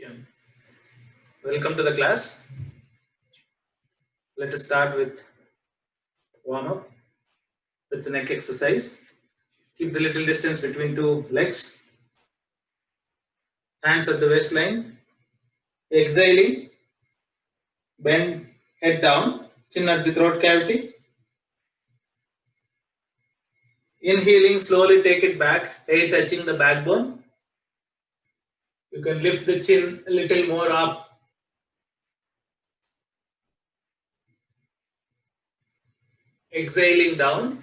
Okay. Welcome to the class. Let us start with warm up with the neck exercise. Keep the little distance between two legs. Hands at the waistline. Exhaling. Bend head down. Chin at the throat cavity. Inhaling, slowly take it back. Head touching the backbone. You can lift the chin a little more up. Exhaling down.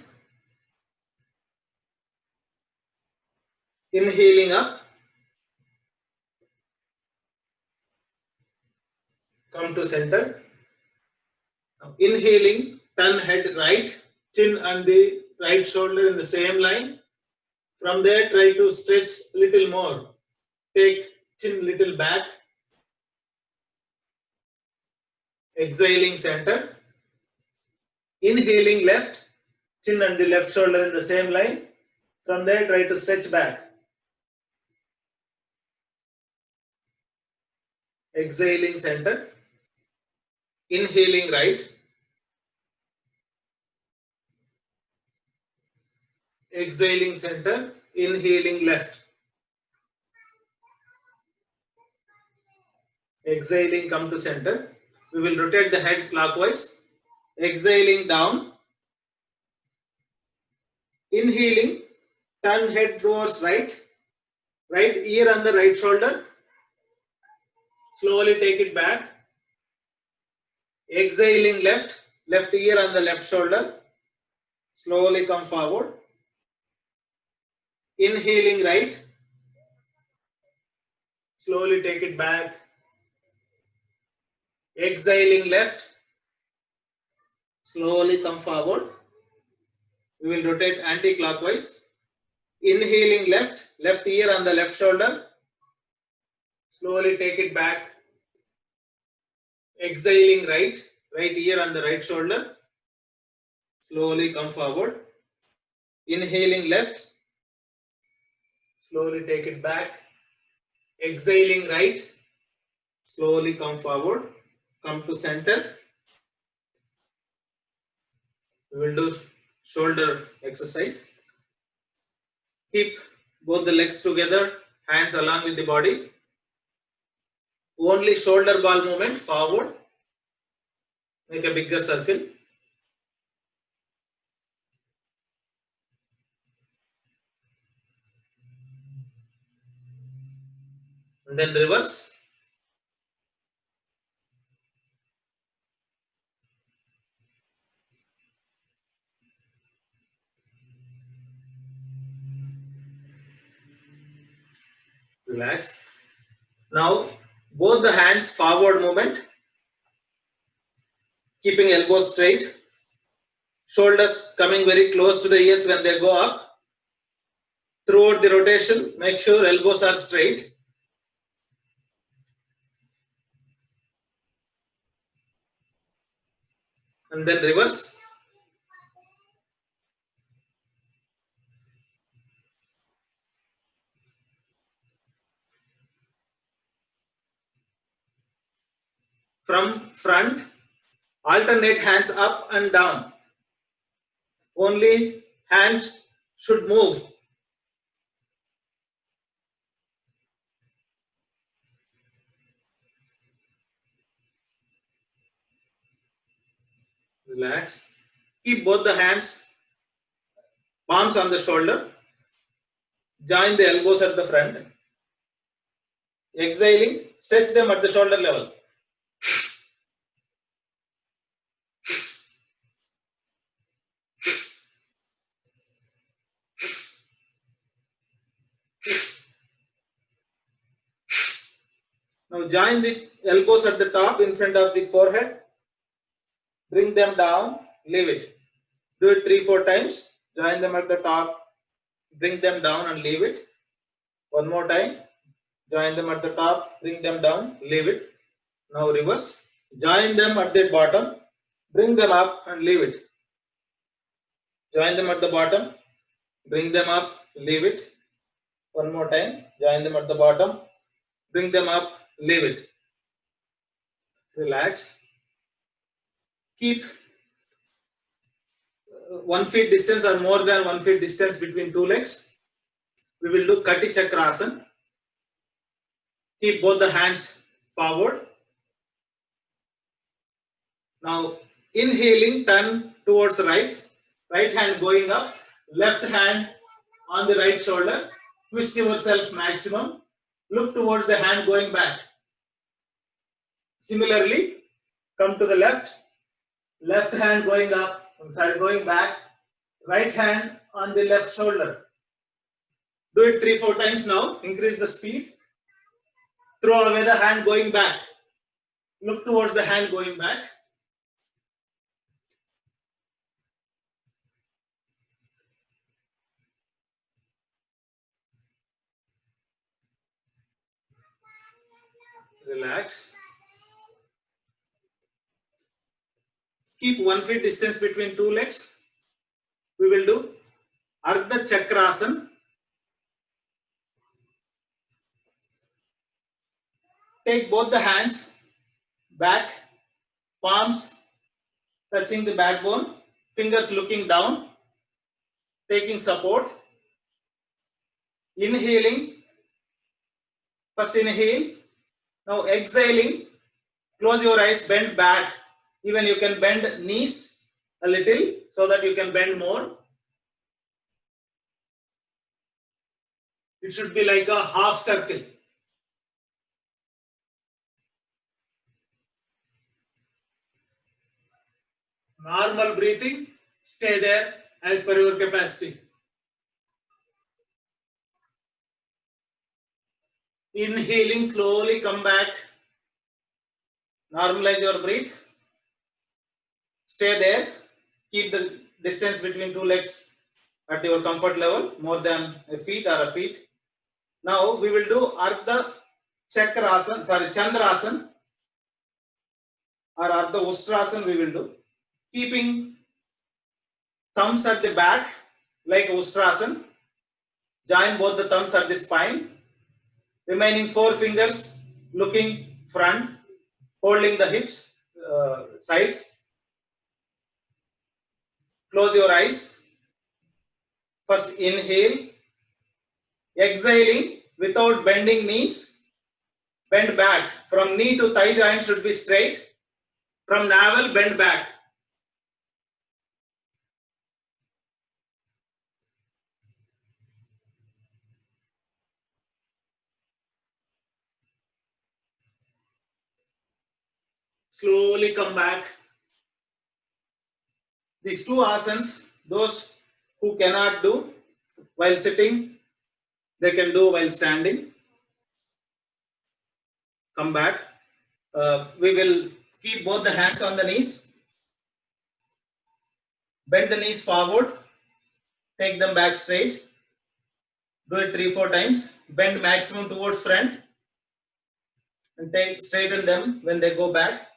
Inhaling up. Come to center. Now inhaling, turn head right, chin and the right shoulder in the same line. From there, try to stretch a little more. Take chin little back. Exhaling center. Inhaling left, chin and the left shoulder in the same line. From there, try to stretch back. Exhaling center. Inhaling right. Exhaling center. Inhaling left. Exhaling, come to center. We will rotate the head clockwise. Exhaling down. Inhaling, turn head towards right. Right ear on the right shoulder. Slowly take it back. Exhaling left. Left ear on the left shoulder. Slowly come forward. Inhaling right. Slowly take it back. Exhaling left. Slowly come forward. We will rotate anti-clockwise. Inhaling left. Left ear on the left shoulder. Slowly take it back. Exhaling right. Right ear on the right shoulder. Slowly come forward. Inhaling left. Slowly take it back. Exhaling right. Slowly come forward. Come to center. We will do shoulder exercise. Keep both the legs together, hands along with the body. Only shoulder ball movement forward. Make a bigger circle. And then reverse. Relax. Now both the hands forward movement. Keeping elbows straight. Shoulders coming very close to the ears when they go up. Throughout the rotation, make sure elbows are straight. And then reverse. From front, alternate hands up and down. Only hands should move. Relax. Keep both the hands, palms on the shoulder. Join the elbows at the front. Exhaling, stretch them at the shoulder level. Now join the elbows at the top in front of the forehead. Bring them down, leave it. Do it 3-4 times. Join them at the top. Bring them down and leave it. One more time. Join them at the top. Bring them down, leave it. Now reverse. Join them at the bottom. Bring them up and leave it. Join them at the bottom. Bring them up, leave it. One more time. Join them at the bottom. Bring them up, leave it. Relax. Keep 1 feet distance or more than 1 feet distance between two legs. We will do Kati Chakrasana. Keep both the hands forward. Now inhaling, turn towards right. Right hand going up. Left hand on the right shoulder. Twist yourself maximum. Look towards the hand going back. Similarly, come to the left. Left hand going up. Sorry, going back. Right hand on the left shoulder. Do it 3-4 times now. Increase the speed. Throw away the hand going back. Look towards the hand going back. Relax. Keep 1 feet distance between two legs. We will do Ardha Chakrasana. Take both the hands back, palms touching the backbone, fingers looking down, taking support. Inhaling. First inhale. Now exhaling. Close your eyes, bend back. Even you can bend knees a little so that you can bend more. It should be like a half circle. Normal breathing, stay there as per your capacity. Inhaling, slowly come back. Normalize your breath. Stay there. Keep the distance between two legs at your comfort level, more than a feet or a feet. Now we will do Ardha Chakrasana, sorry, Chandrasana or Ardha Ustrasana we will do. Keeping thumbs at the back like Ustrasana. Join both the thumbs at the spine. Remaining 4 fingers looking front, holding the hips, sides. Close your eyes. First inhale. Exhaling without bending knees. Bend back. From knee to thigh joint should be straight. From navel, bend back. Slowly come back. These two asanas, those who cannot do while sitting, they can do while standing. Come back. We will keep both the hands on the knees. Bend the knees forward. Take them back straight. Do it 3-4 times. Bend maximum towards front. And straighten them when they go back.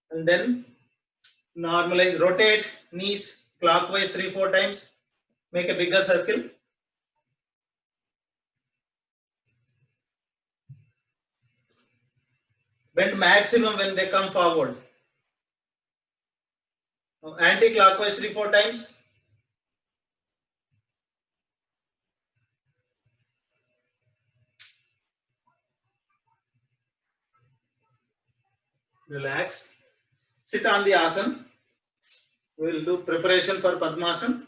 And then normalize, rotate knees clockwise 3-4 times. Make a bigger circle. Bend maximum when they come forward. Now, anti-clockwise 3-4 times. Relax. Sit on the asana. We will do preparation for Padmasana.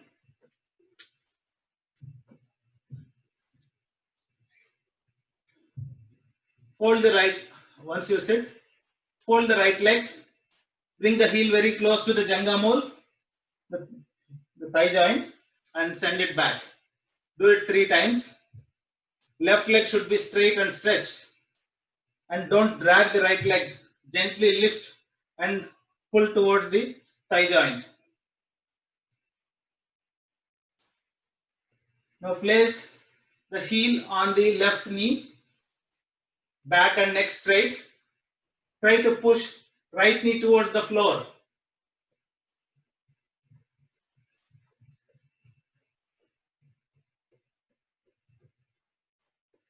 Fold the right, once you sit, fold the right leg. Bring the heel very close to the jangha mole, the thigh joint, and send it back. Do it 3 times. Left leg should be straight and stretched. And don't drag the right leg. Gently lift and pull towards the thigh joint. Now place the heel on the left knee, back and neck straight. Try to push right knee towards the floor.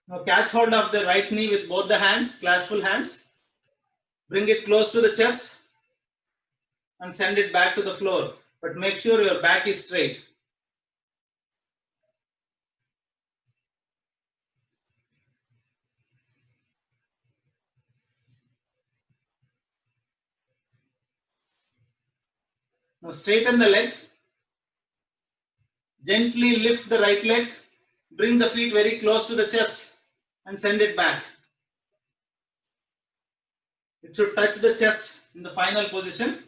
Now catch hold of the right knee with both the hands, claspful hands. Bring it close to the chest and send it back to the floor. But make sure your back is straight. Now straighten the leg. Gently lift the right leg. Bring the feet very close to the chest and send it back. It should touch the chest in the final position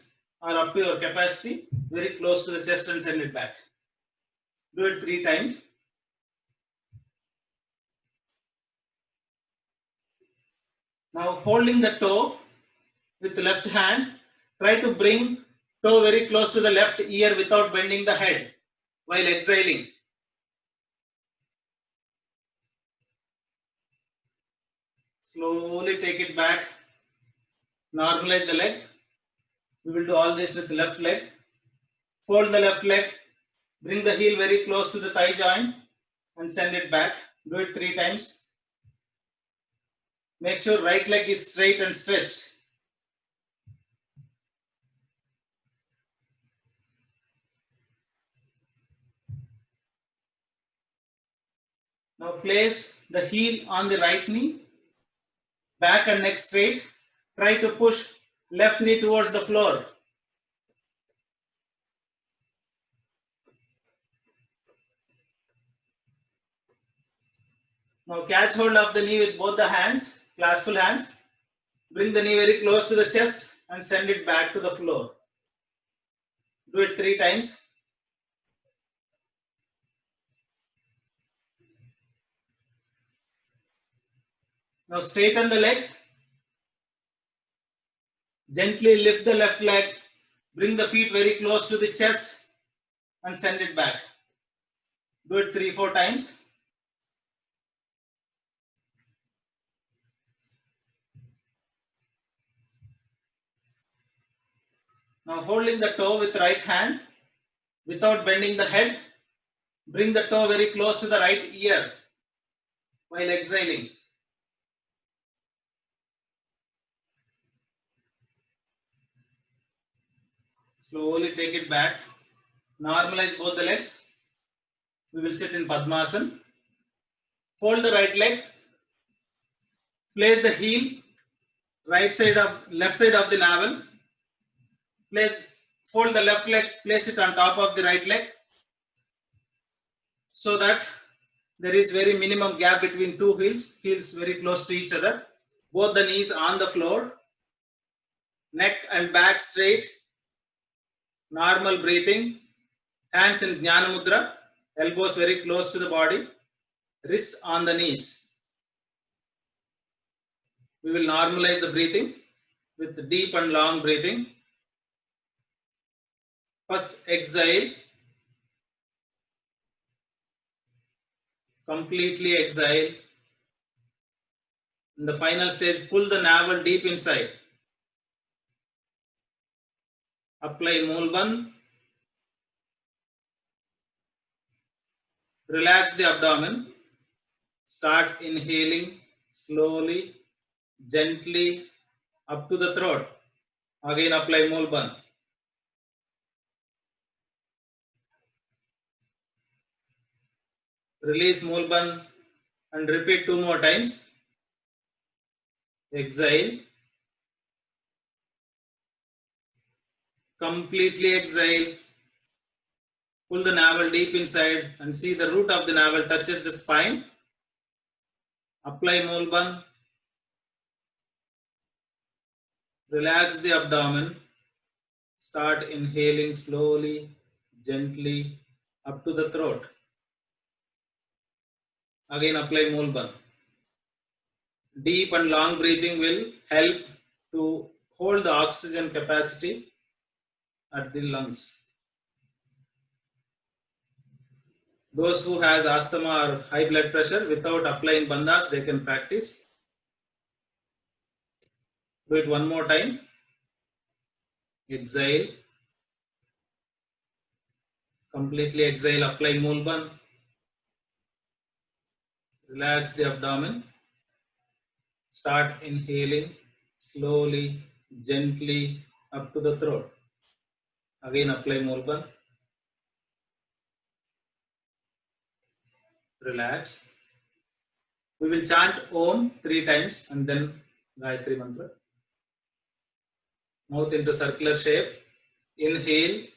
or up to your capacity, very close to the chest, and send it back. Do it 3 times. Now holding the toe with the left hand, try to bring toe very close to the left ear without bending the head while exhaling. Slowly take it back. Normalize the leg. We will do all this with the left leg. Fold the left leg. Bring the heel very close to the thigh joint and send it back. Do it 3 times. Make sure right leg is straight and stretched. Now place the heel on the right knee. Back and neck straight. Try to push left knee towards the floor. Now catch hold of the knee with both the hands, claspful hands. Bring the knee very close to the chest and send it back to the floor. Do it 3 times. Now straighten the leg. Gently lift the left leg. Bring the feet very close to the chest and send it back. Do it 3-4 times. Now holding the toe with right hand without bending the head, bring the toe very close to the right ear while exhaling. Slowly take it back. Normalize both the legs. We will sit in Padmasana. Fold the right leg. Place the heel left side of the navel. Fold the left leg, place it on top of the right leg so that there is very minimum gap between two heels very close to each other. Both the knees on the floor, neck and back straight, normal breathing, hands in Jnana Mudra, elbows very close to the body, wrists on the knees. We will normalize the breathing with deep and long breathing. First exhale, completely exhale. In the final stage, pull the navel deep inside. Apply Mulbandh. Relax the abdomen. Start inhaling slowly, gently up to the throat. Again apply Mulbandh. Release Mulbandh and repeat 2 more times. Exhale. Completely exhale. Pull the navel deep inside and see the root of the navel touches the spine. Apply Mulbandh. Relax the abdomen. Start inhaling slowly, gently up to the throat. Again apply Mulbandh. Deep and long breathing will help to hold the oxygen capacity at the lungs. Those who has asthma or high blood pressure, without applying bandhas, they can practice. Do it 1 more time. Exhale. Completely exhale. Apply Mulbandh. Relax the abdomen. Start inhaling slowly, gently up to the throat. Again, apply Mulban. Relax. We will chant Om 3 times and then Gayatri Mantra. Mouth into circular shape. Inhale.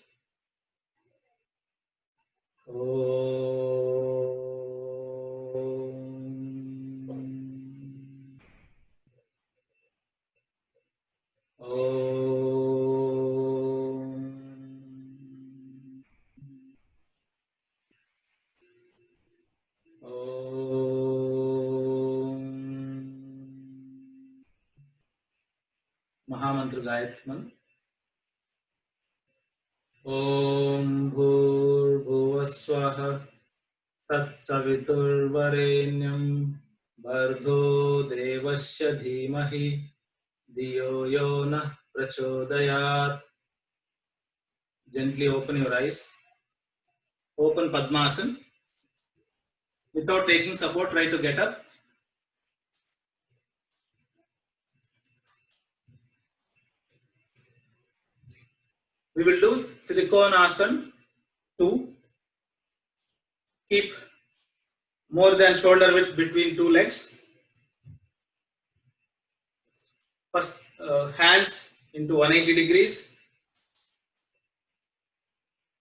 Mahamantra Gayatri Mantra. Om Bhurbhuvaswaha Tatsaviturvarenyam Bhargo Devasya Dhimahi Diyo Yonah Prachodayat. Gently open your eyes. Open Padmasana. Without taking support, try to get up. We will do Trikonasana 2. Keep more than shoulder width between 2 legs. First, hands into 180 degrees.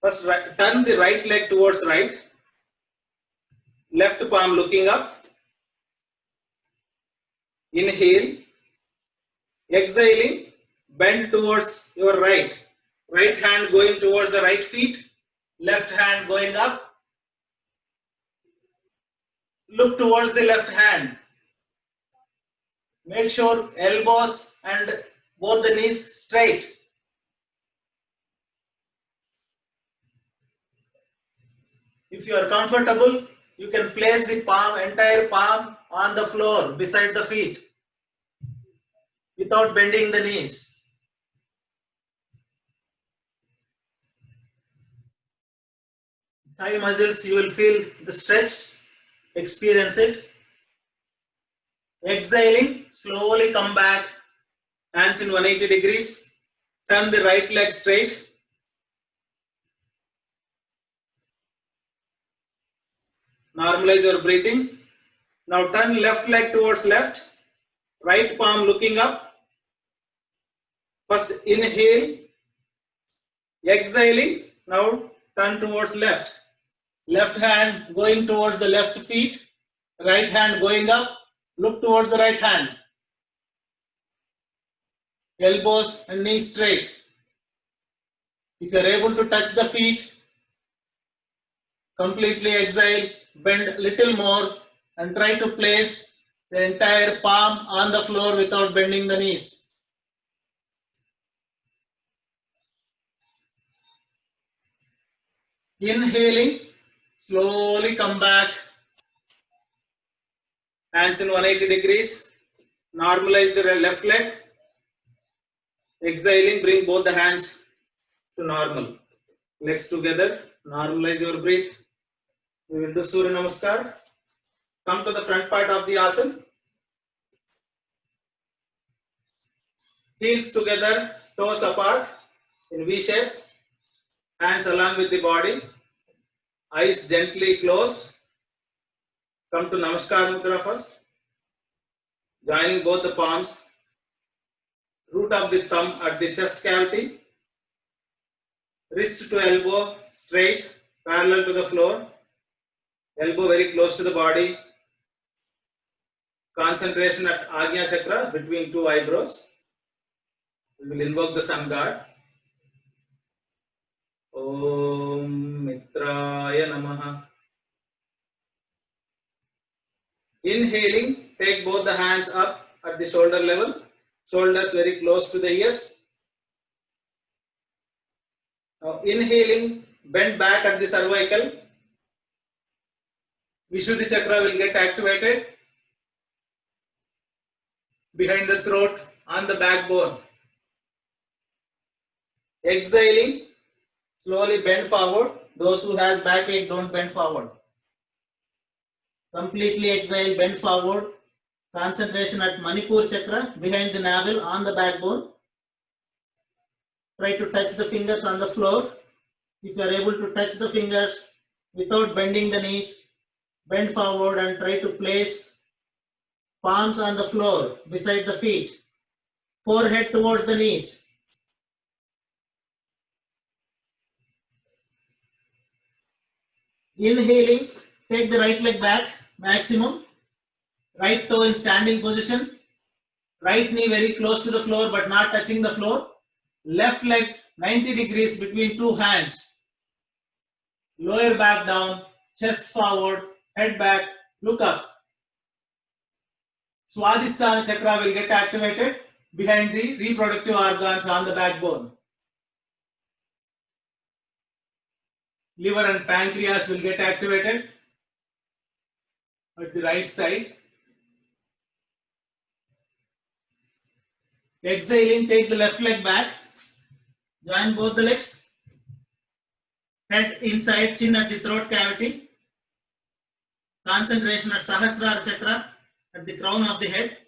First, turn the right leg towards right. Left palm looking up. Inhale. Exhaling, bend towards your right. Right hand going towards the right feet. Left hand going up. Look towards the left hand. Make sure elbows and both the knees straight. If you are comfortable, you can place the palm, entire palm on the floor beside the feet without bending the knees. Thigh muscles, you will feel the stretch, experience it. Exhaling, slowly come back, hands in 180 degrees. Turn the right leg straight. Normalize your breathing. Now turn left leg towards left. Right palm looking up. First inhale. Exhaling. Now turn towards left. Left hand going towards the left feet. Right hand going up. Look towards the right hand. Elbows and knees straight. If you are able to touch the feet, completely exhale, bend little more and try to place the entire palm on the floor without bending the knees. Inhaling, slowly come back. Hands in 180 degrees. Normalize the left leg. Exhaling, bring both the hands to normal. Legs together. Normalize your breath. We will do Surya Namaskar. Come to the front part of the asana. Heels together, toes apart in V shape. Hands along with the body. Eyes gently closed. Come to Namaskar Mudra first. Joining both the palms. Root of the thumb at the chest cavity. Wrist to elbow straight, parallel to the floor. Elbow very close to the body. Concentration at Agnya Chakra between 2 eyebrows. We will invoke the Sun God. Om Mitraya Namaha. Inhaling, take both the hands up at the shoulder level. Shoulders very close to the ears. Now inhaling, bend back at the cervical. Vishuddhi Chakra will get activated. Behind the throat, on the backbone. Exhaling, slowly bend forward. Those who has backache, don't bend forward. Completely exhale, bend forward. Concentration at Manipur chakra, behind the navel, on the backbone. Try to touch the fingers on the floor. If you are able to touch the fingers without bending the knees, bend forward and try to place palms on the floor beside the feet, forehead towards the knees. Inhaling, take the right leg back, maximum. Right toe in standing position. Right knee very close to the floor but not touching the floor. Left leg 90 degrees between two hands. Lower back down, chest forward, head back, look up. Swadhisthana chakra will get activated behind the reproductive organs on the backbone. Liver and pancreas will get activated at the right side. Exhaling, take the left leg back. Join both the legs. Head inside, chin at the throat cavity. Concentration at Sahasrara chakra at the crown of the head.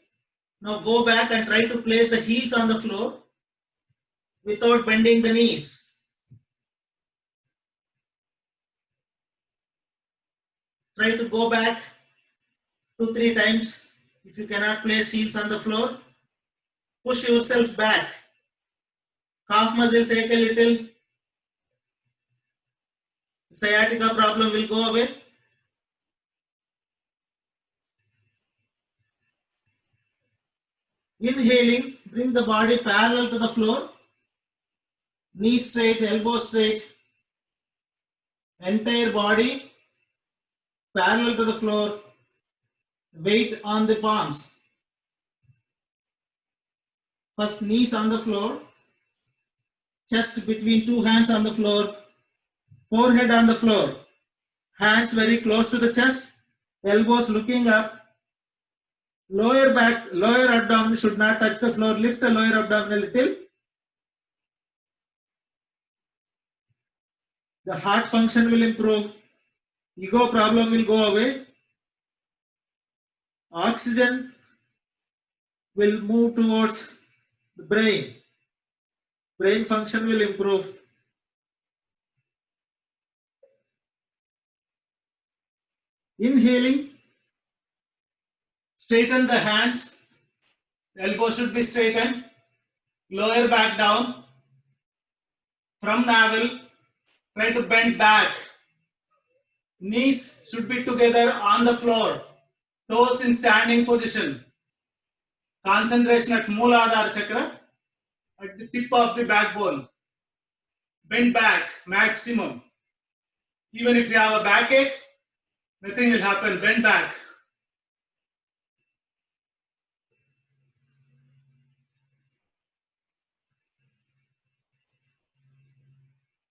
Now go back and try to place the heels on the floor without bending the knees. Try to go back 2-3 times. If you cannot place heels on the floor, push yourself back. Calf muscles ache a little. Sciatica problem will go away. Inhaling, bring the body parallel to the floor. Knees straight, elbows straight. Entire body parallel to the floor. Weight on the palms. First knees on the floor. Chest between two hands on the floor. Forehead on the floor. Hands very close to the chest. Elbows looking up. Lower back, lower abdomen should not touch the floor. Lift the lower abdomen a little. The heart function will improve. Ego problem will go away. Oxygen will move towards the brain. Brain function will improve. Inhaling, straighten the hands. Elbow should be straightened. Lower back down. From navel, try to bend back. Knees should be together on the floor. Toes in standing position. Concentration at Mooladhara chakra, at the tip of the backbone. Bend back maximum. Even if you have a backache, nothing will happen. Bend back.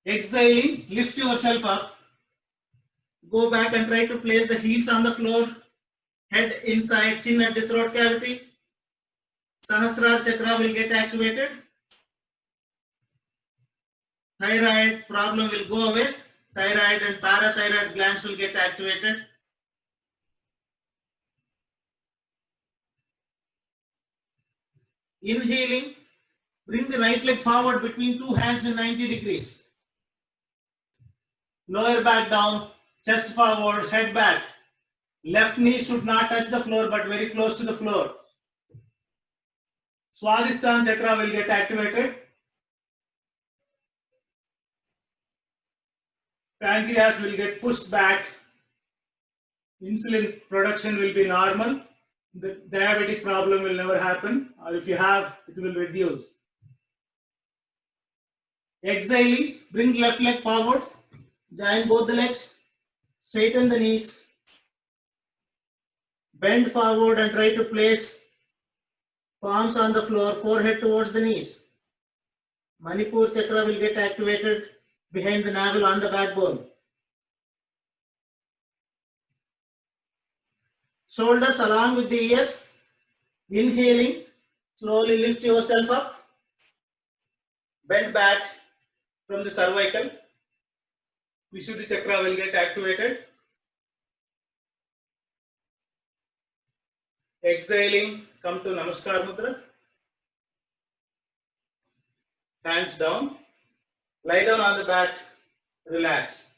Exhaling, lift yourself up. Go back and try to place the heels on the floor. Head inside, chin at the throat cavity. Sahasrara chakra will get activated. Thyroid problem will go away. Thyroid and parathyroid glands will get activated. Inhaling, bring the right leg forward between two hands in 90 degrees. Lower back down, chest forward, head back. Left knee should not touch the floor but very close to the floor. Swadhisthana chakra will get activated. Pancreas will get pushed back. Insulin production will be normal. The diabetic problem will never happen, or if you have, it will reduce. Exhaling, bring left leg forward. Join both the legs. Straighten the knees. Bend forward and try to place palms on the floor, forehead towards the knees. Manipur chakra will get activated behind the navel on the backbone. Shoulders along with the ears. Inhaling, slowly lift yourself up. Bend back from the cervical. Vishuddhi chakra will get activated. Exhaling, come to Namaskar Mudra. Hands down. Lie down on the back. Relax.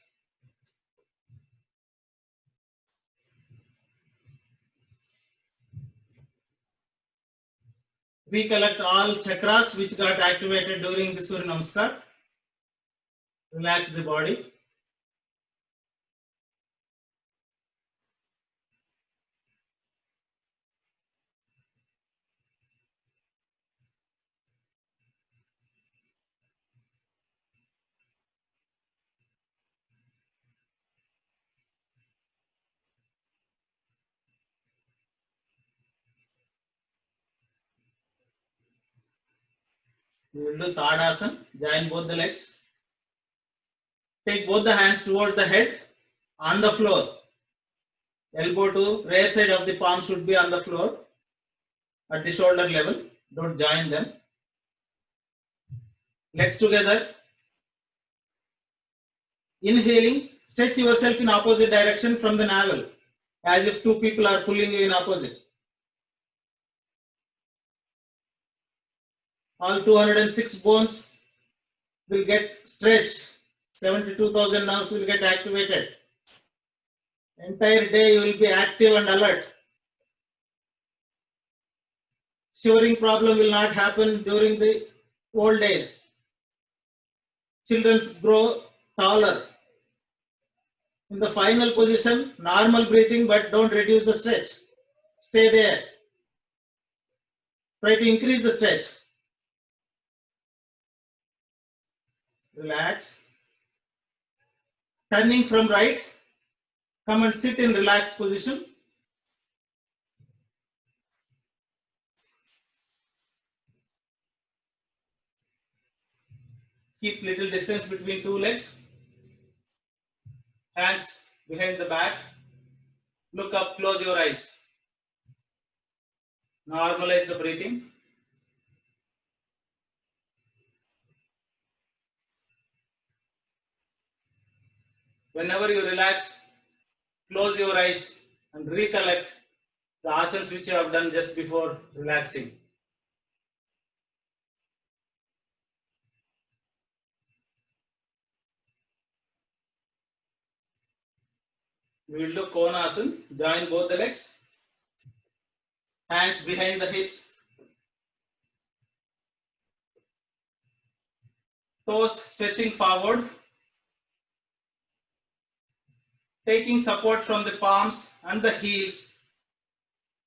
Recollect all chakras which got activated during the Surya Namaskar. Relax the body. We will do Tadasana. Join both the legs. Take both the hands towards the head on the floor. Elbow to rear side of the palm should be on the floor at the shoulder level. Don't join them. Legs together. Inhaling, stretch yourself in opposite direction from the navel as if two people are pulling you in opposite. All 206 bones will get stretched. 72,000 nerves will get activated. Entire day you will be active and alert. Shivering problem will not happen during the old days. Children grow taller. In the final position, normal breathing, but don't reduce the stretch. Stay there. Try to increase the stretch. Relax. Turning from right, come and sit in relaxed position. Keep little distance between two legs. Hands behind the back. Look up, close your eyes. Normalize the breathing. Whenever you relax, close your eyes and recollect the asanas which you have done just before relaxing. We will do Konasana. Join both the legs. Hands behind the hips. Toes stretching forward. Taking support from the palms and the heels.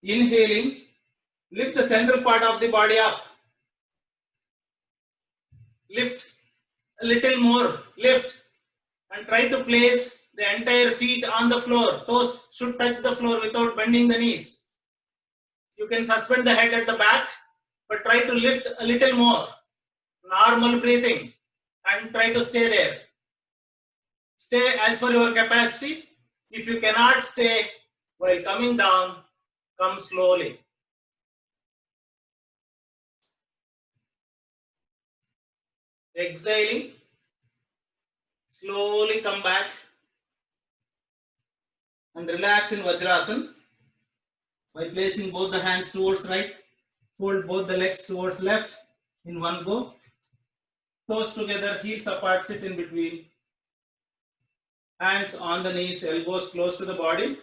Inhaling. Lift the central part of the body up. Lift a little more. Lift. And try to place the entire feet on the floor. Toes should touch the floor without bending the knees. You can suspend the head at the back, but try to lift a little more. Normal breathing and try to stay there. Stay as per your capacity. If you cannot stay while coming down, come slowly. Exhaling. Slowly come back and relax in Vajrasana by placing both the hands towards right. Fold both the legs towards left in one go. Toes together, heels apart, sit in between. Hands on the knees, elbows close to the body.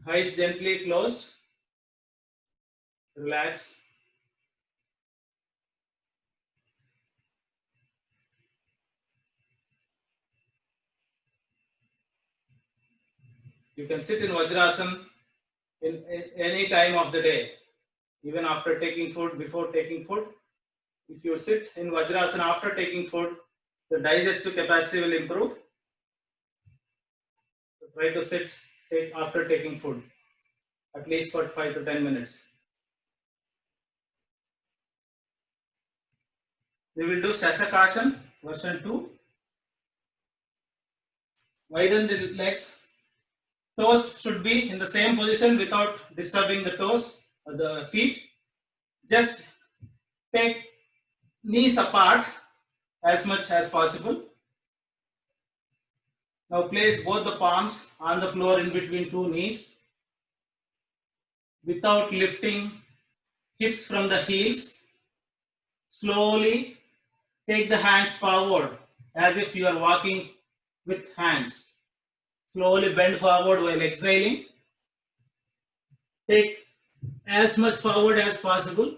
Eyes gently closed. Relax. You can sit in Vajrasana in any time of the day, even after taking food, before taking food. If you sit in Vajrasana after taking food, the digestive capacity will improve. So try to sit after taking food, at least for 5 to 10 minutes. We will do Shashakasana, version 2. Widen the legs. Toes should be in the same position without disturbing the toes or the feet. Just take knees apart as much as possible. Now place both the palms on the floor in between two knees. without lifting hips from the heels. Slowly take the hands forward as if you are walking with hands. Slowly bend forward while exhaling. Take as much forward as possible,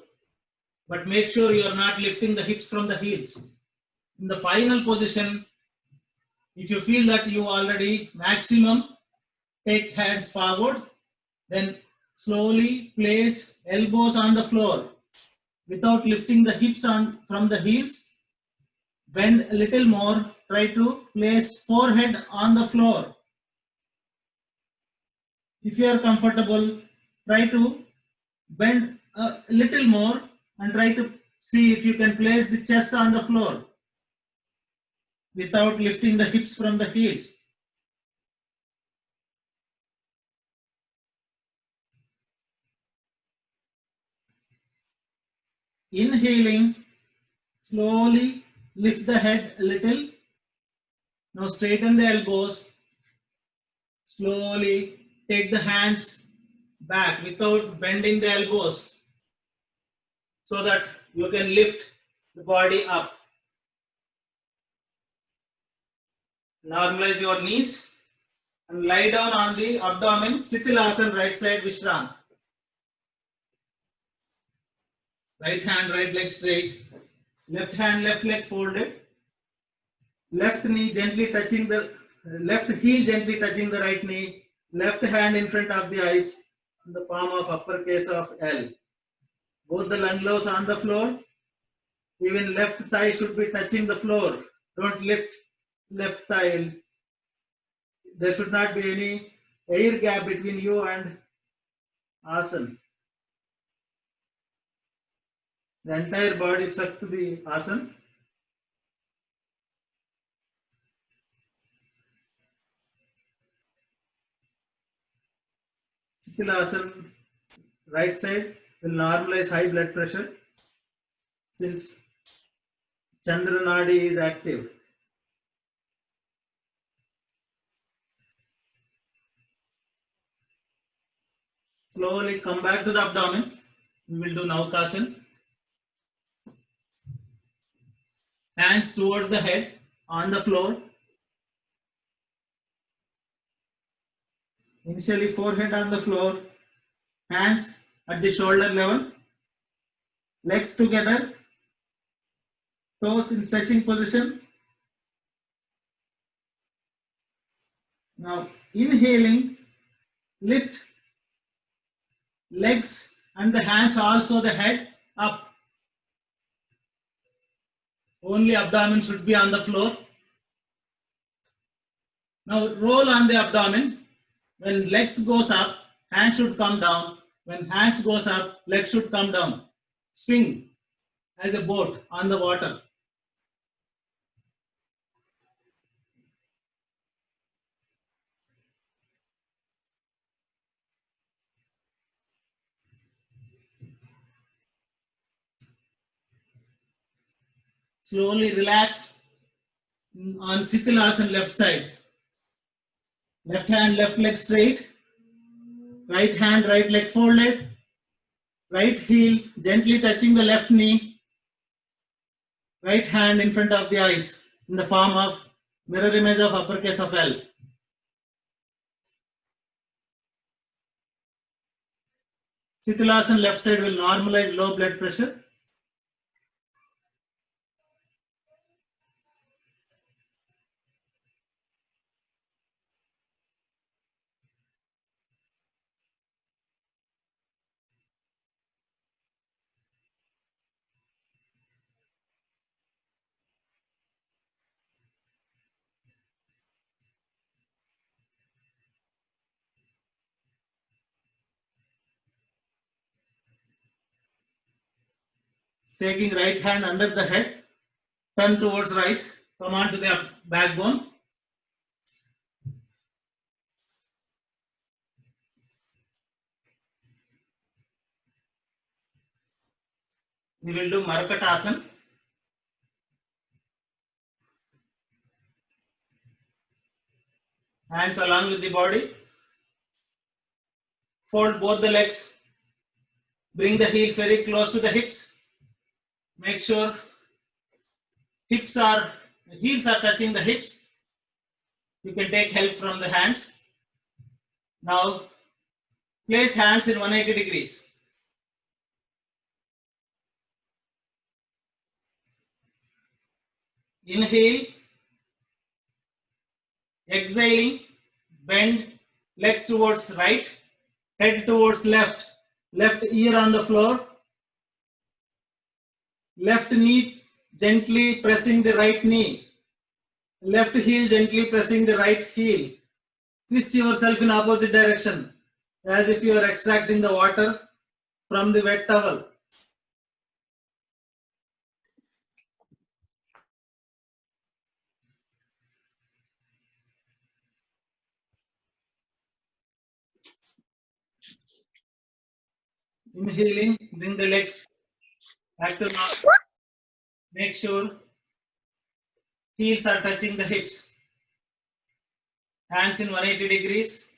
but make sure you are not lifting the hips from the heels. In the final position, if you feel that you already maximum, take hands forward, then slowly place elbows on the floor without lifting the hips from the heels. Bend a little more, try to place forehead on the floor. If you are comfortable, try to bend a little more and try to see if you can place the chest on the floor without lifting the hips from the heels. Inhaling, slowly lift the head a little. Now straighten the elbows. Slowly take the hands back without bending the elbows so that you can lift the body up. Normalize your knees and lie down on the abdomen. Sithilasana, right side Vishram. Right hand, right leg straight. Left hand, left leg folded. Left knee gently touching the left heel gently touching the right knee. Left hand in front of the eyes in the form of uppercase of L. Both the lung lows on the floor. Even left thigh should be touching the floor. Don't lift left thigh. There should not be any air gap between you and asana. The entire body stuck to the asana. Sithilasana, right side will normalize high blood pressure since Chandra Nadi is active. Slowly come back to the abdomen. We will do Naukasana. Hands towards the head on the floor. Initially forehead on the floor. Hands at the shoulder level. Legs together. Toes in stretching position. Now inhaling, lift legs and the hands, also the head up. Only abdomen should be on the floor. Now roll on the abdomen. When legs goes up, hands should come down. When hands goes up, legs should come down. Swing as a boat on the water. Slowly relax on Sithilasana left side. Left hand, left leg straight. Right hand, right leg folded. Right heel gently touching the left knee. Right hand in front of the eyes in the form of mirror image of uppercase of L. Sithilasana left side will normalize low blood pressure. Taking right hand under the head, turn towards right, come on to the backbone. We will do Marakatasana. Hands along with the body. Fold both the legs Bring the heels very close to the hips. Make sure heels are touching the hips. You can take help from the hands. Now place hands in 180 degrees. Inhale, exhaling, bend legs towards right, head towards left, left ear on the floor, left knee gently pressing the right knee, left heel gently pressing the right heel. Twist yourself in opposite direction as if you are extracting the water from the wet towel. Inhaling, bring the legs back to north. Make sure heels are touching the hips. Hands in 180 degrees.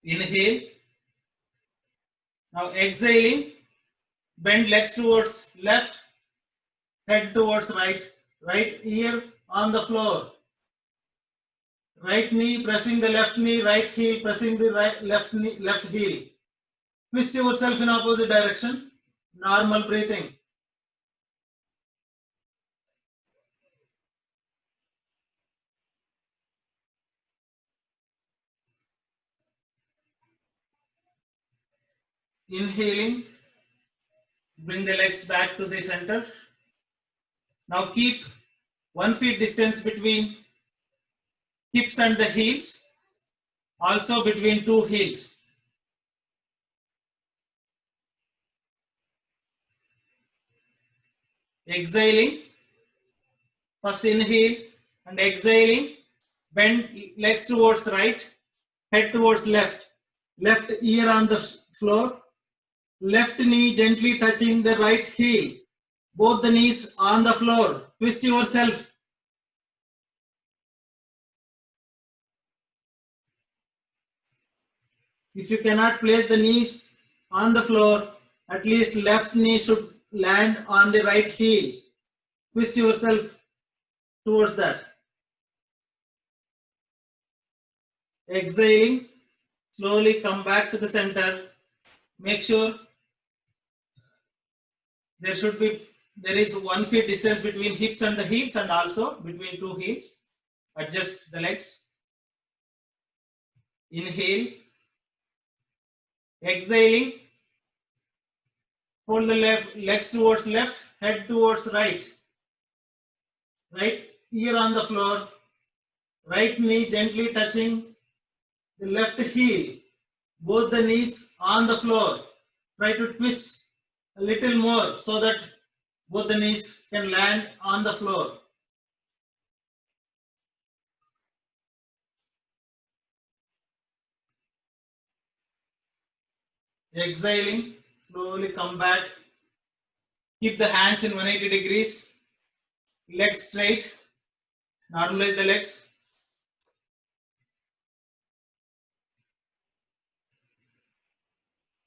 Inhale. Now exhaling, bend legs towards left, head towards right, right ear on the floor. Right knee pressing the left knee, right heel pressing the left knee, left heel. Twist yourself in opposite direction. Normal breathing. Inhaling, bring the legs back to the center. Now keep 1 feet distance between hips and the heels, also between two heels. Exhaling, first inhale and exhaling, bend legs towards right, head towards left, left ear on the floor, left knee gently touching the right heel, both the knees on the floor. Twist yourself. If you cannot place the knees on the floor, at least left knee should land on the right heel. Twist yourself towards that. Exhaling, slowly come back to the center. Make sure there is 1 feet distance between hips and the heels and also between two heels. Adjust the legs. Inhale. Exhaling. Fold the legs towards left, head towards right. Right ear on the floor. Right knee gently touching the left heel. Both the knees on the floor. Try to twist a little more so that both the knees can land on the floor. Exhaling, slowly come back. Keep the hands in 180 degrees. Legs straight. Normalize the legs.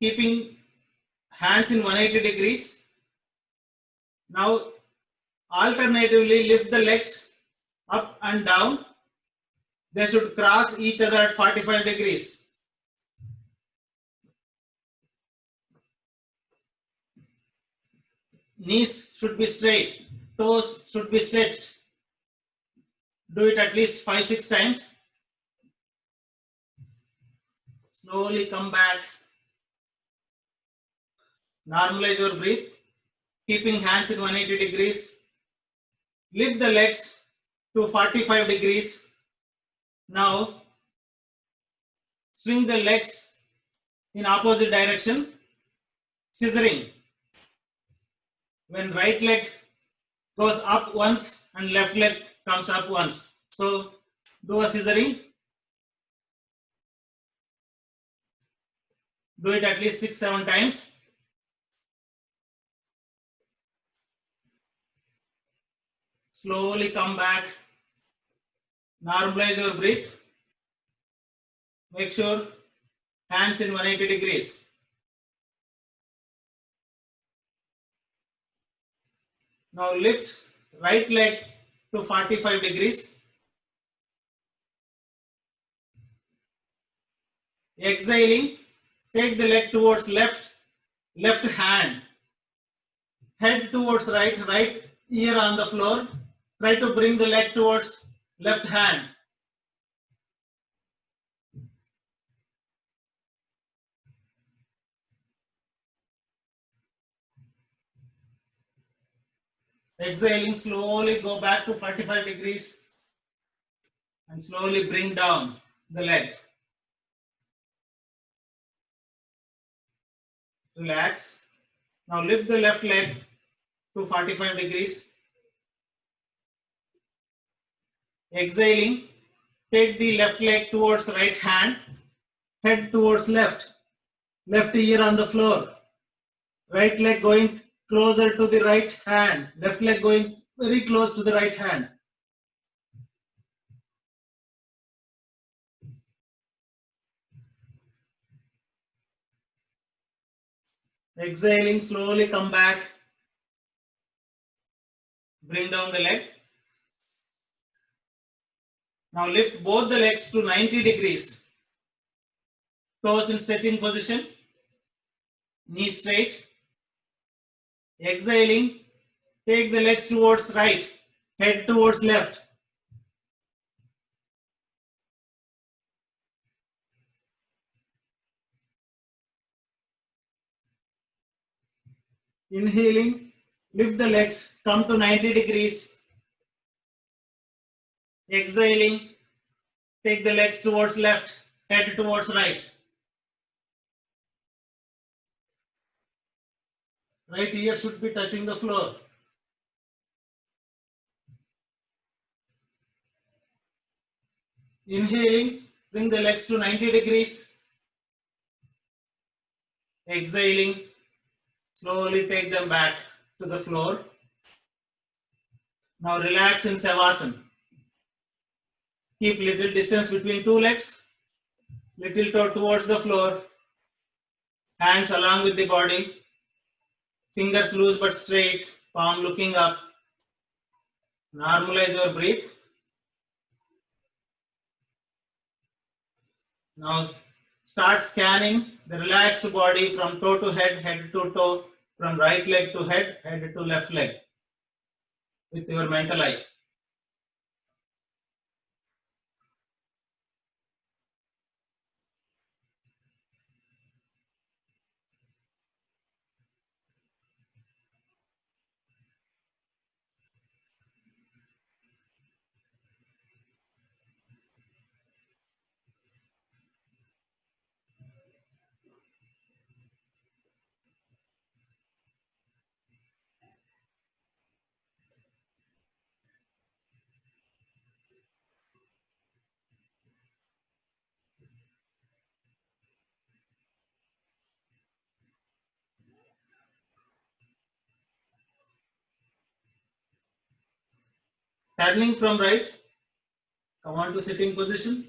Keeping hands in 180 degrees. Now, alternatively lift the legs up and down. They should cross each other at 45 degrees. Knees should be straight. Toes should be stretched. Do it at least 5-6 times. Slowly come back. Normalize your breath. Keeping hands in 180 degrees. Lift the legs to 45 degrees. Now, swing the legs in opposite direction. Scissoring. When right leg goes up once and left leg comes up once. So, do a scissoring. Do it at least 6-7 times. Slowly come back. Normalize your breath. Make sure hands in 180 degrees. Now lift right leg to 45 degrees. Exhaling, take the leg towards left, left hand, head towards right, right ear on the floor. Try to bring the leg towards left hand. Exhaling, slowly go back to 45 degrees and slowly bring down the leg. Relax. Now lift the left leg to 45 degrees. Exhaling, take the left leg towards right hand, head towards left, left ear on the floor, right leg going closer to the right hand, left leg going very close to the right hand. Exhaling, slowly come back, bring down the leg. Now lift both the legs to 90 degrees. Toes in stretching position, knees straight. Exhaling, take the legs towards right, head towards left. Inhaling, lift the legs, come to 90 degrees. Exhaling, take the legs towards left, head towards right. Right ear should be touching the floor. Inhaling, bring the legs to 90 degrees. Exhaling, slowly take them back to the floor. Now relax in Savasana. Keep little distance between two legs, little toe towards the floor, hands along with the body, fingers loose but straight, palm looking up. Normalize your breath. Now start scanning the relaxed body from toe to head, head to toe, from right leg to head, head to left leg with your mental eye. Turning from right, come on to sitting position.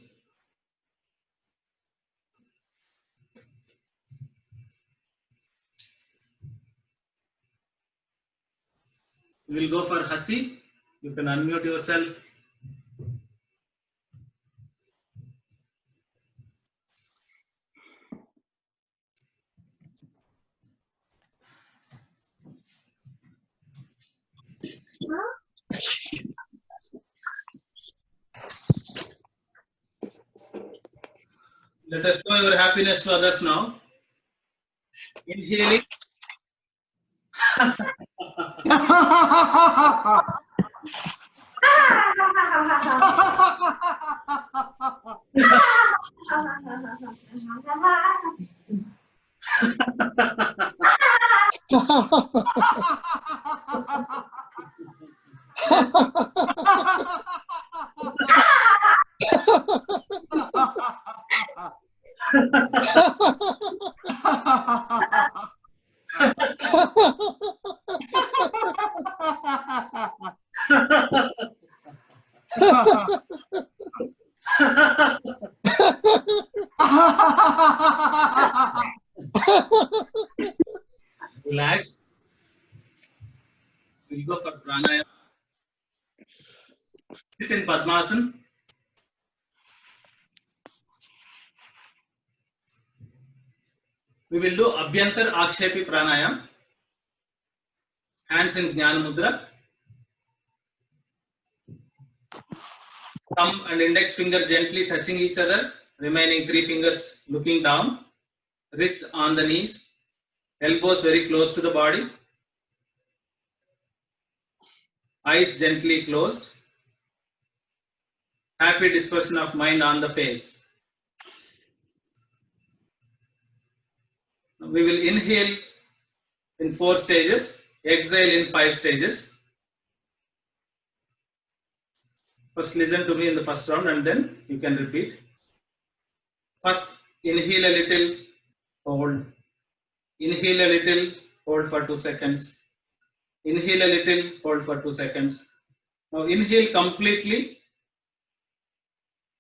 We will go for Hasi. You can unmute yourself. Let us show your happiness to others now. Inhaling. Relax. We'll go for pranayama. Sit in Padmasana. We will do Abhyantar Akshepi Pranayam. Hands in Jnana Mudra. Thumb and index finger gently touching each other. Remaining 3 fingers looking down. Wrist on the knees. Elbows very close to the body. Eyes gently closed. Happy dispersion of mind on the face. We will inhale in 4 stages, exhale in 5 stages. First listen to me in the first round and then you can repeat. First inhale a little, hold. Inhale a little, hold for 2 seconds. Inhale a little, hold for 2 seconds. Now inhale completely,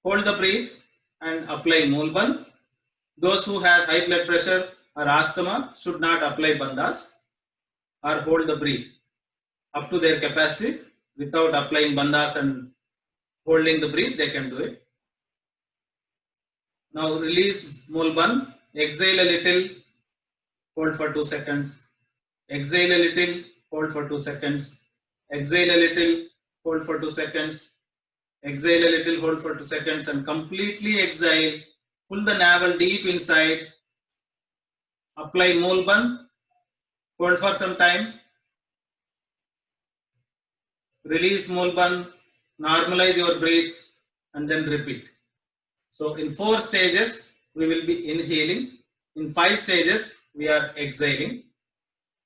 hold the breath and apply Mulban. Those who has high blood pressure or asthma should not apply bandhas or hold the breath up to their capacity. Without applying bandhas and holding the breath, they can do it. Now release Mulban, exhale a little, hold for 2 seconds. Exhale a little, hold for 2 seconds. Exhale a little, hold for 2 seconds. Exhale a little, hold for 2 seconds and completely exhale. Pull the navel deep inside. Apply Mulban. Hold for some time. Release Mulban. Normalize your breath and then repeat. So in 4 stages, we will be inhaling. In 5 stages, we are exhaling.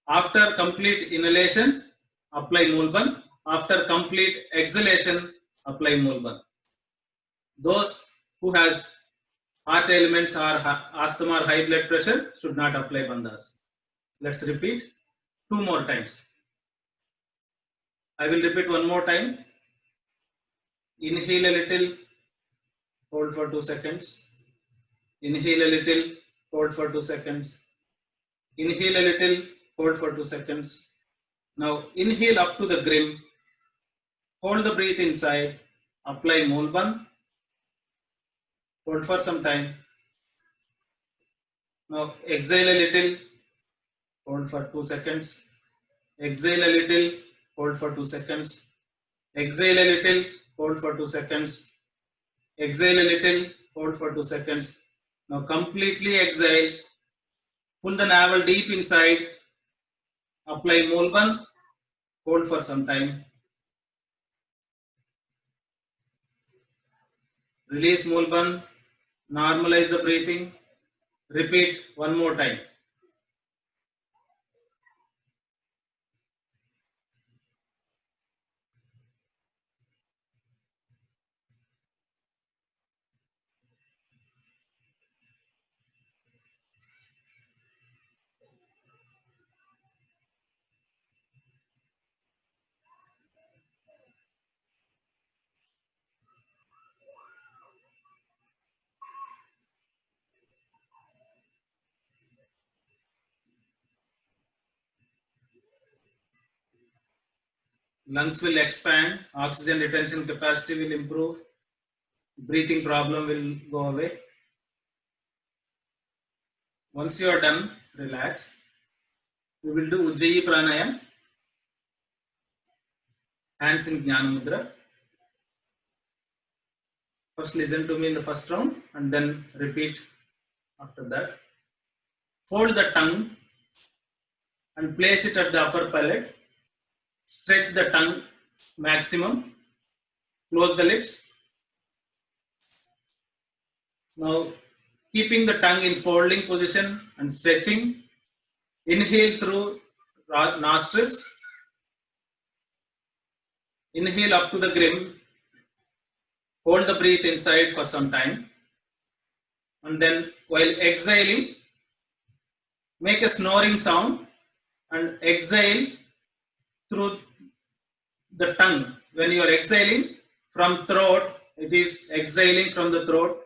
After complete inhalation, apply Mulban. After complete exhalation, apply Mulban. Those who has heart ailments or asthma or high blood pressure should not apply bandhas. Let's repeat 2 more times. I will repeat 1 more time. Inhale a little, hold for 2 seconds. Inhale a little, hold for 2 seconds. Inhale a little, hold for 2 seconds. Now inhale up to the grim. Hold the breath inside. Apply Mulban. Hold for some time. Now exhale a little. Hold for 2 seconds. Exhale a little. Hold for 2 seconds. Exhale a little. Hold for 2 seconds. Exhale a little. Hold for 2 seconds. Now completely exhale. Pull the navel deep inside. Apply Mulban. Hold for some time. Release Mulban. Normalize the breathing. Repeat 1 more time. Lungs will expand, oxygen retention capacity will improve, breathing problem will go away. Once you are done, relax. We will do Ujjayi Pranayam. Hands in Jnana Mudra. First listen to me in the first round and then repeat after that. Fold the tongue and place it at the upper palate. Stretch the tongue maximum. Close the lips. Now, keeping the tongue in folding position and stretching, inhale through nostrils. Inhale up to the grim. Hold the breath inside for some time. And then while exhaling, make a snoring sound and exhale through the tongue. When you are exhaling from throat, it is exhaling from the throat,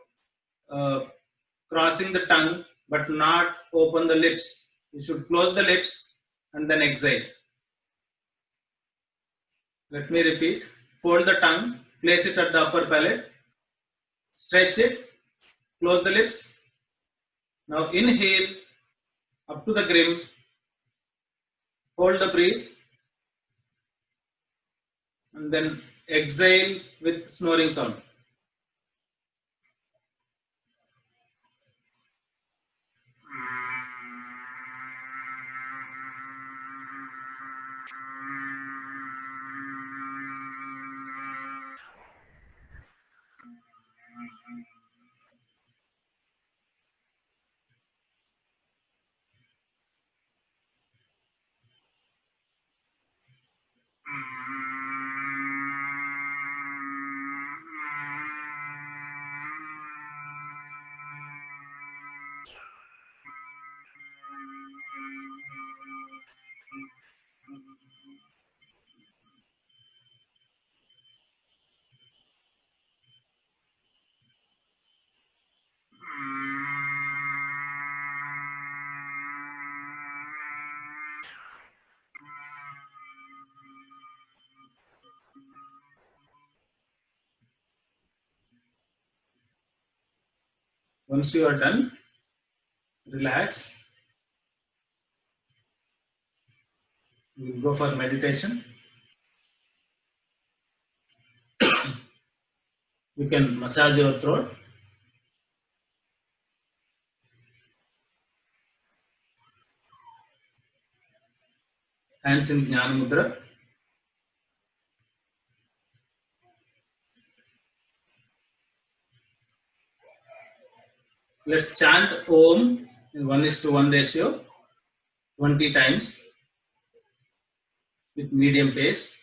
crossing the tongue, but not open the lips. You should close the lips and then exhale. Let me repeat. Fold the tongue, place it at the upper palate, stretch it, close the lips. Now inhale up to the grim, hold the breath, and then exhale with snoring sound. Once you are done, relax. We will go for meditation. You can massage your throat. Hands in Jnana Mudra. Let's chant Om in 1:1 ratio 20 times with medium pace.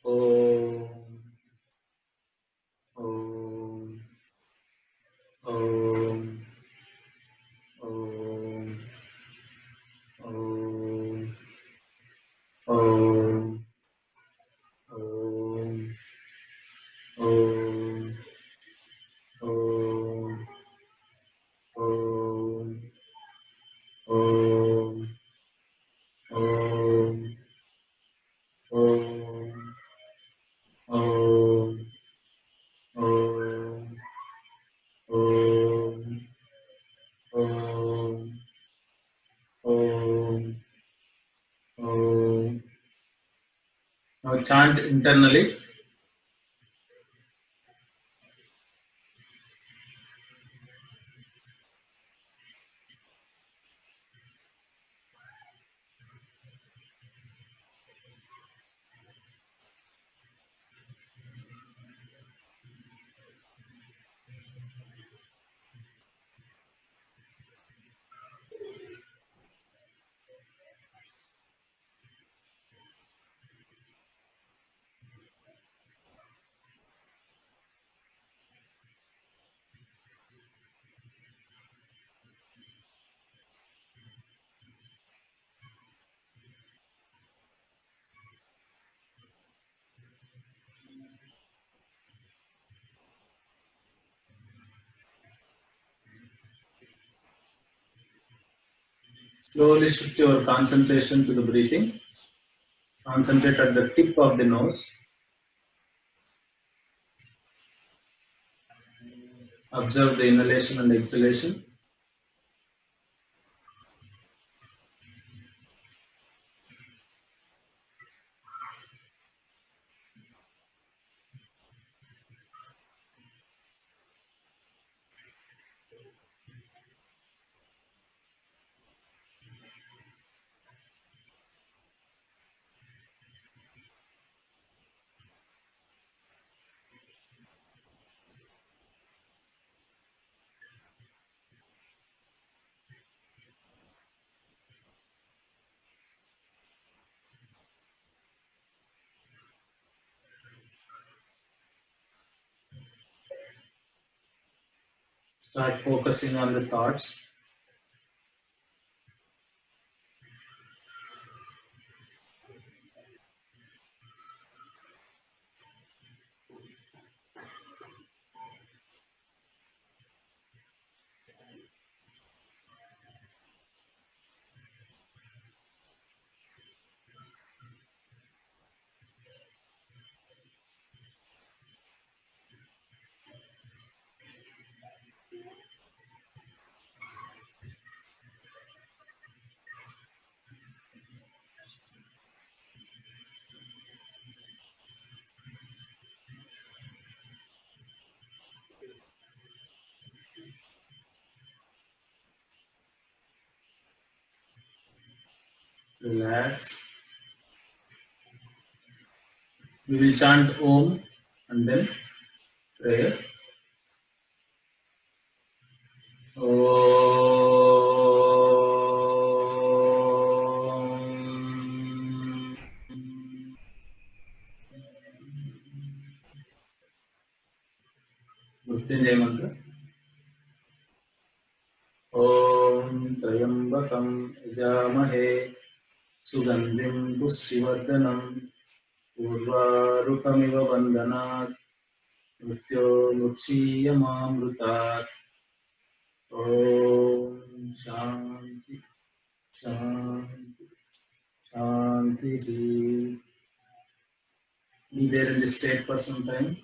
Om, Om, Om, Om, Om, Om, Om, Om, Om, Om, Om, Om, Om, Om, Om, Om, Om, Om, Om. Now chant internally. Slowly shift your concentration to the breathing. Concentrate at the tip of the nose. Observe the inhalation and exhalation. Start focusing on the thoughts. Relax. We will chant Om and then prayer. Om. Mrityunjay मंत्र. ओम त्र्यंबकं यजामहे सुगंधिं पुष्टिवर्धनम् उर्वारुकमिव बन्धनात् मृत्योर्मुक्षीयमामृतात्. ओम शांति शांति शांति. Be there in this state for some time.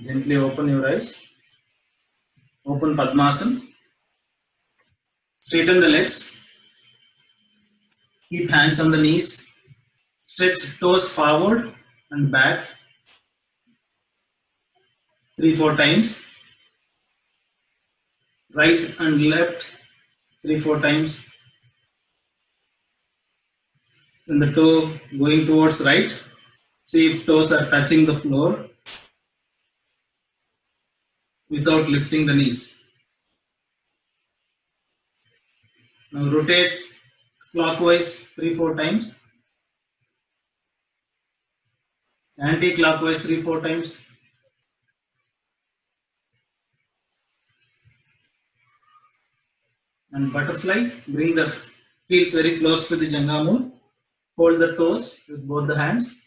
Gently open your eyes. Open Padmasana. Straighten the legs. Keep hands on the knees. Stretch toes forward and back 3-4 times. Right and left 3-4 times. When the toe going towards right, see if toes are touching the floor without lifting the knees. Now rotate clockwise 3-4 times. Anti-clockwise 3-4 times. And butterfly, bring the heels very close to the Janghamu. Hold the toes with both the hands.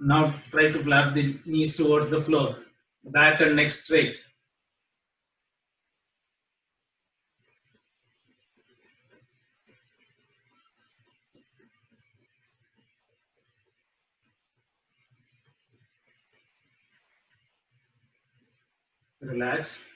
Now try to flap the knees towards the floor. Back and neck straight. Relax.